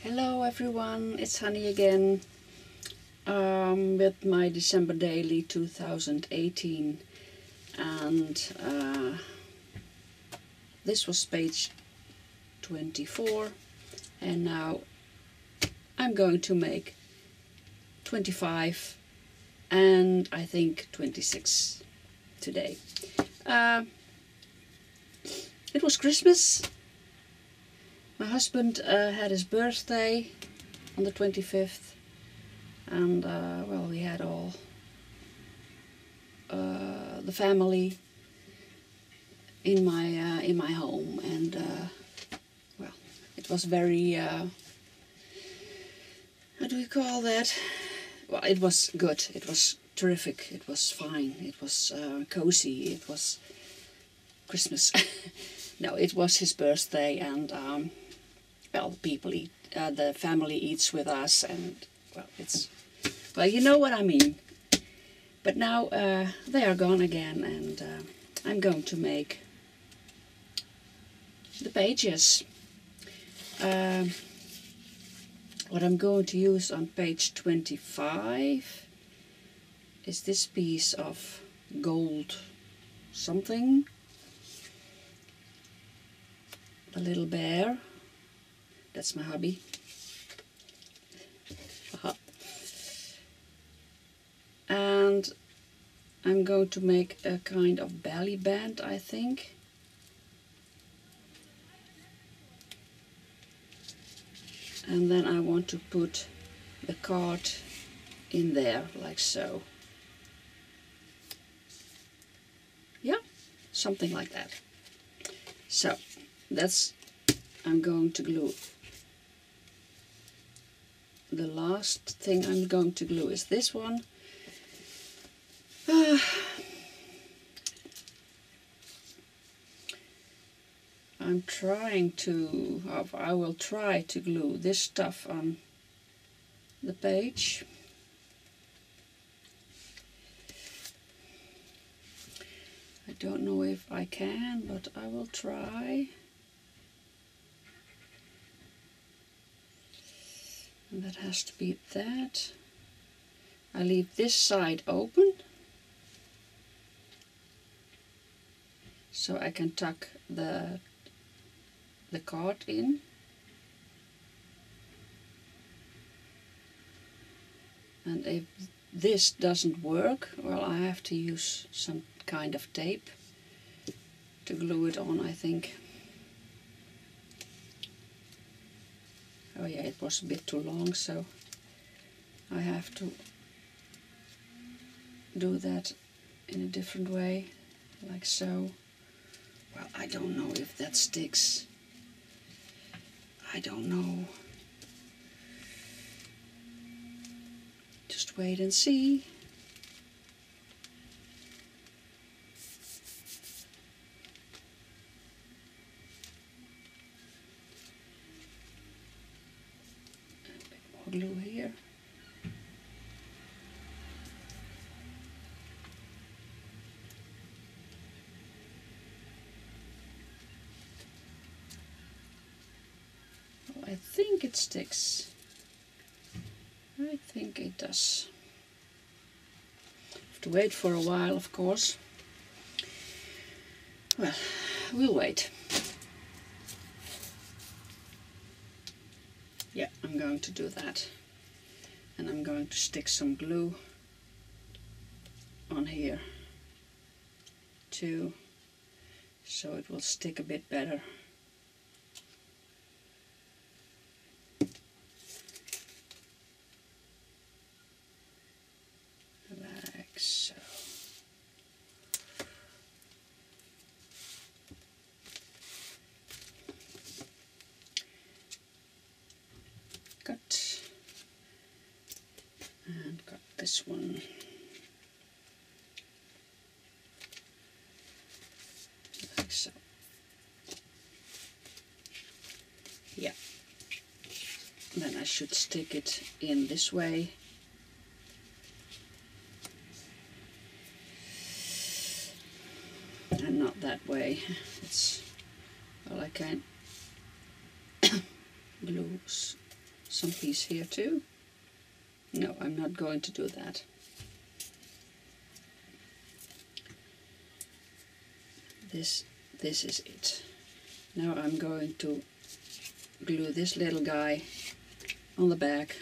Hello everyone, it's Hanny again with my December Daily 2018, and this was page 24, and now I'm going to make 25 and I think 26 today. It was Christmas. My husband had his birthday on the 25th, and well, we had all the family in my home, and well, it was very how do we call that? Well, it was good. It was terrific. It was fine. It was cozy. It was Christmas. No, it was his birthday, and well, people eat, the family eats with us, and well, it's, well, you know what I mean. But now they are gone again, and I'm going to make the pages. What I'm going to use on page 25 is this piece of gold something, the little bear. That's my hobby. And I'm going to make a kind of belly band, I think. And then I want to put the card in there, like so. Yeah, something like that. So that's, I'm going to glue. The last thing I'm going to glue is this one. I'm trying to, I will try to glue this stuff on the page. I don't know if I can, but I will try. And that has to be that. I leave this side open so I can tuck the card in. And if this doesn't work, well, I have to use some kind of tape to glue it on, I think. Oh yeah, it was a bit too long, so I have to do that in a different way, like so. Well, I don't know if that sticks. I don't know. Just wait and see. Glue here. Well, I think it sticks. I think it does. Have to wait for a while, of course. Well, we'll wait. Yeah, I'm going to do that. And I'm going to stick some glue on here too, so it will stick a bit better. Like so. Cut. And got this one. Like so. Yeah. Then I should stick it in this way. And not that way. It's, well, I can glue some piece here too. No, I'm not going to do that. This is it. Now I'm going to glue this little guy on the back.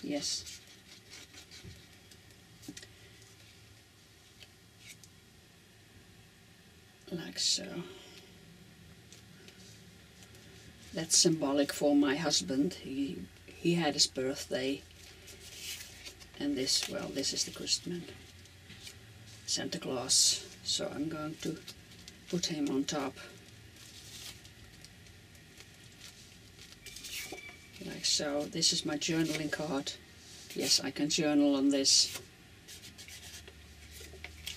Yes. Like so. That's symbolic for my husband. He had his birthday, and this, well, this is the Christmas, Santa Claus. So I'm going to put him on top. Like so. This is my journaling card. Yes, I can journal on this.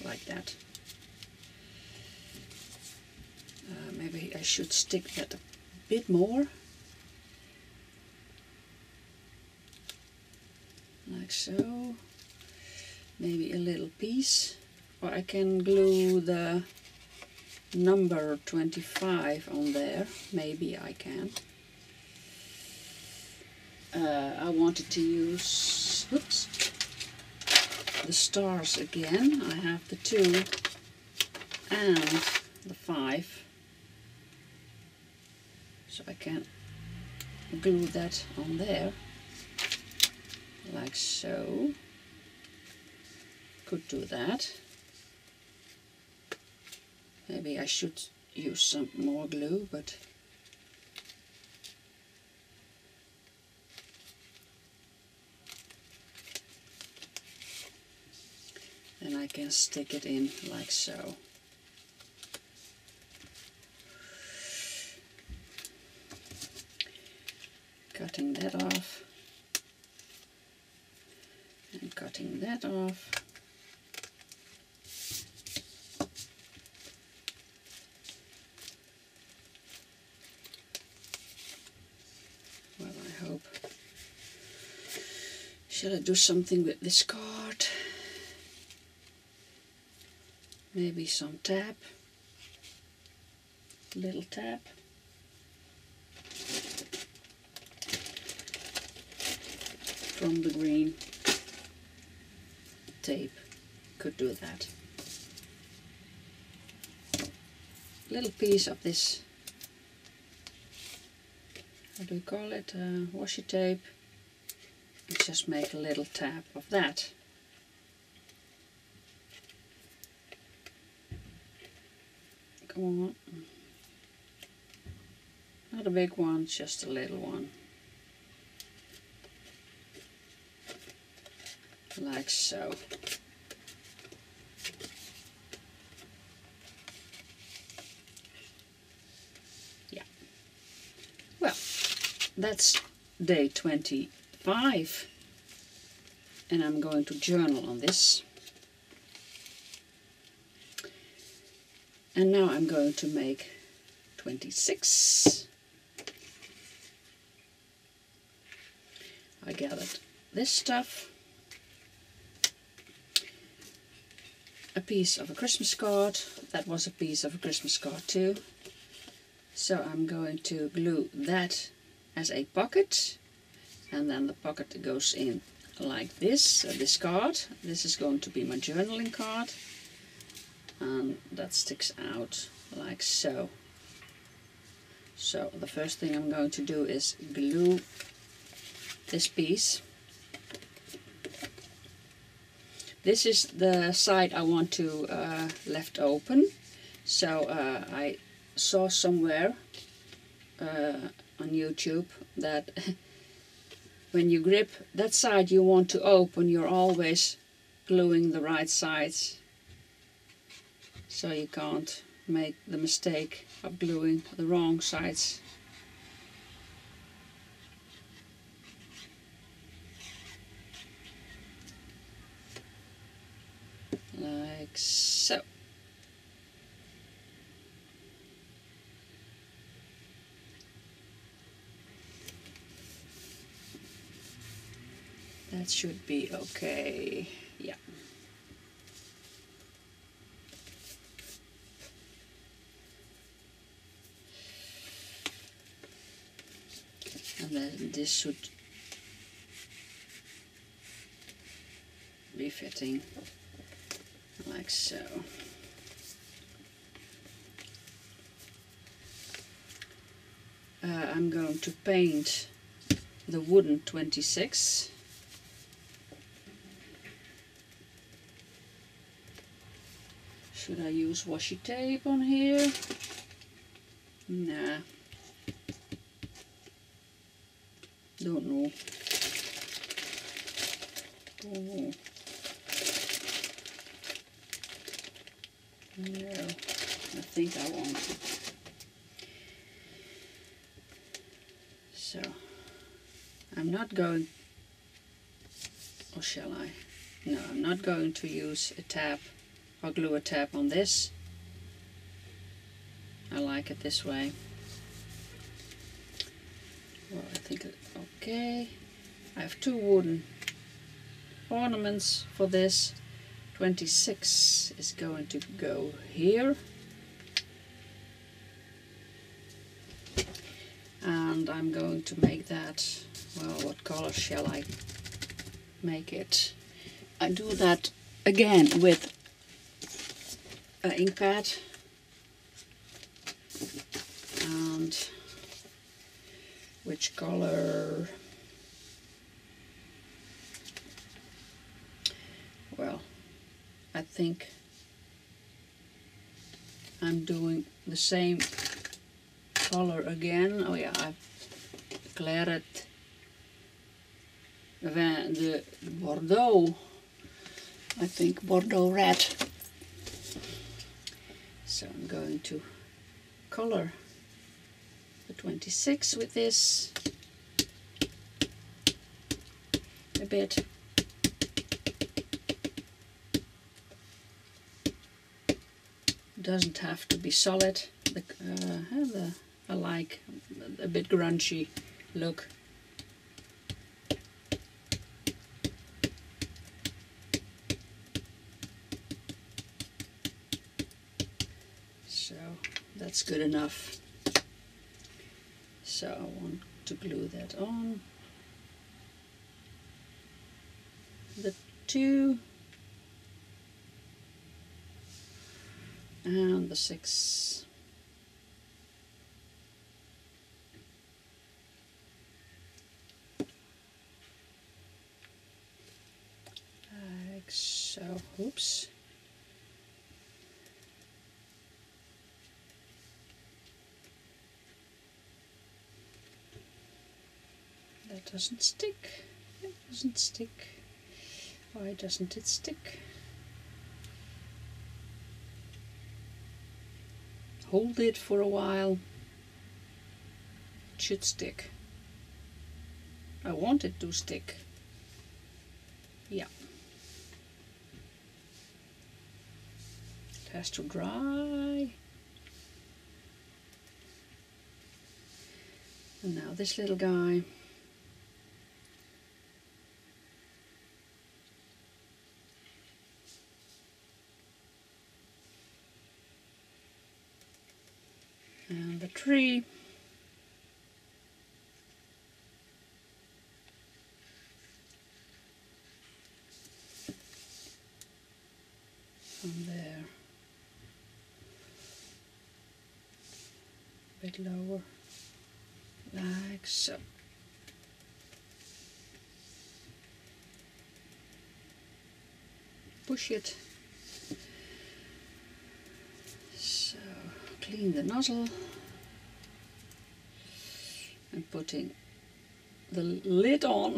Like that. Maybe I should stick that a bit more. Like so. Maybe a little piece. Or I can glue the number 25 on there. Maybe I can. I wanted to use, oops, the stars again. I have the 2 and the 5. So I can glue that on there. Like so. Could do that. Maybe I should use some more glue, but then I can stick it in like so. Cutting that off and cutting that off. Well, I hope. Shall I do something with this card? Maybe some tap, little tap. From the green tape, could do that. Little piece of this, how do you call it, washi tape, and just make a little tap of that. Come on. Not a big one, just a little one. Like so. Yeah. Well, that's day 25. And I'm going to journal on this. And now I'm going to make 26. I gathered this stuff, a piece of a Christmas card, that was a piece of a Christmas card too. So I'm going to glue that as a pocket, and then the pocket goes in like this, this card. This is going to be my journaling card. And that sticks out like so. So the first thing I'm going to do is glue this piece. This is the side I want to left open. So I saw somewhere on YouTube that when you grip that side you want to open, you're always gluing the right sides. So you can't make the mistake of gluing the wrong sides. Like so. That should be okay. Yeah. this should be fitting like so. I'm going to paint the wooden 26. Should I use washi tape on here? Nah. Don't know. Oh. No, I think I won't. So, I'm not going, or shall I? No, I'm not going to use a tab or glue a tab on this. I like it this way. Well, I think, okay. I have 2 wooden ornaments for this. 26 is going to go here. And I'm going to make that, well, what color shall I make it? I do that again with an ink pad. And which color? Well, I think I'm doing the same color again. Oh yeah, I've declared the Bordeaux, I think Bordeaux red. So I'm going to color the 26 with this a bit. Doesn't have to be solid. I like a bit grungy look. So that's good enough. So I want to glue that on. The 2 and the 6. Like so. Oops. That doesn't stick. It doesn't stick. Why doesn't it stick? Hold it for a while. It should stick. I want it to stick. Yeah. It has to dry. And now this little guy. And the tree. From there. A bit lower. Like so. Push it. So clean the nozzle. And putting the lid on.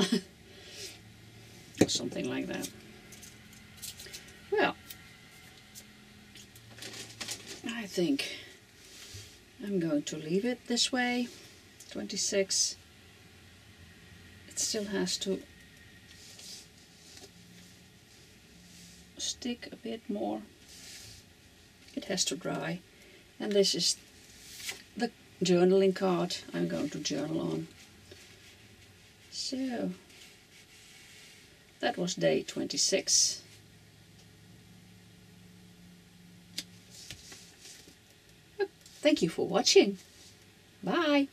Or something like that. Well, I think I'm going to leave it this way. 26. It still has to stick a bit more. It has to dry. And this is the journaling card I'm going to journal on. So that was day 26. Thank you for watching. Bye.